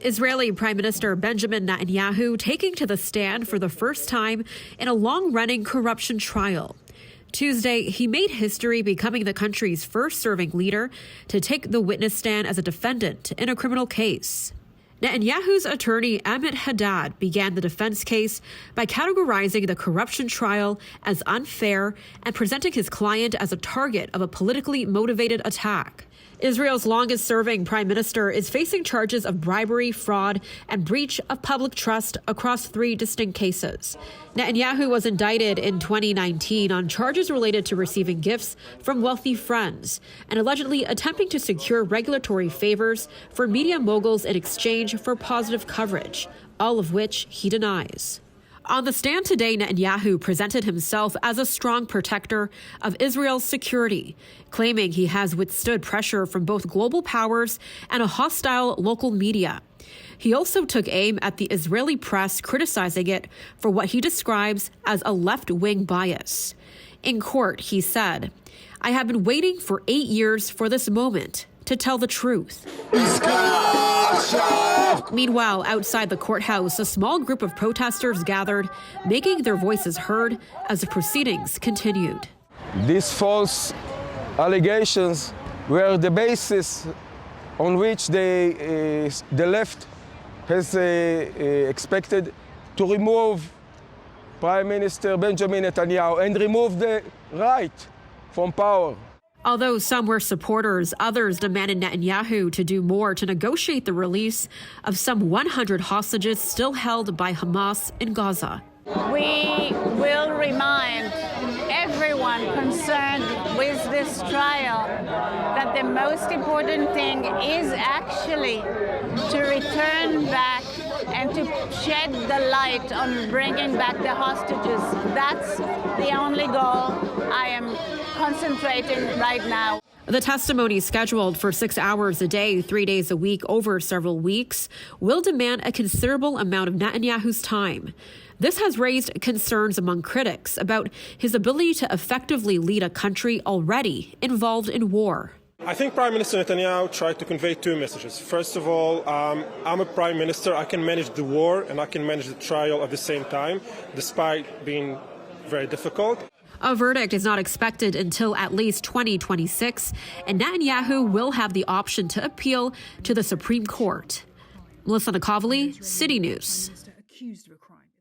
Israeli Prime Minister Benjamin Netanyahu taking to the stand for the first time in a long-running corruption trial. Tuesday, he made history becoming the country's first serving leader to take the witness stand as a defendant in a criminal case. Netanyahu's attorney Amit Haddad began the defense case by categorizing the corruption trial as unfair and presenting his client as a target of a politically motivated attack. Israel's longest-serving prime minister is facing charges of bribery, fraud, and breach of public trust across 3 distinct cases. Netanyahu was indicted in 2019 on charges related to receiving gifts from wealthy friends and allegedly attempting to secure regulatory favors for media moguls in exchange for positive coverage, all of which he denies. On the stand today, Netanyahu presented himself as a strong protector of Israel's security, claiming he has withstood pressure from both global powers and a hostile local media. He also took aim at the Israeli press, criticizing it for what he describes as a left-wing bias. In court, he said, "I have been waiting for 8 years for this moment to tell the truth." Meanwhile, outside the courthouse, a small group of protesters gathered, making their voices heard as the proceedings continued. These false allegations were the basis on which the left has expected to remove Prime Minister Benjamin Netanyahu and remove the right from power. Although some were supporters, others demanded Netanyahu to do more to negotiate the release of some 100 hostages still held by Hamas in Gaza. We will remind everyone concerned with this trial that the most important thing is actually to return back and to shed the light on bringing back the hostages. That's the only goal I am concentrating right now. The testimony, scheduled for 6 hours a day, 3 days a week over several weeks, will demand a considerable amount of Netanyahu's time. This has raised concerns among critics about his ability to effectively lead a country already involved in war. I think Prime Minister Netanyahu tried to convey 2 messages. First of all, I'm a prime minister. I can manage the war and I can manage the trial at the same time, despite being very difficult. A verdict is not expected until at least 2026, and Netanyahu will have the option to appeal to the Supreme Court. Nakhavoly, CityNews.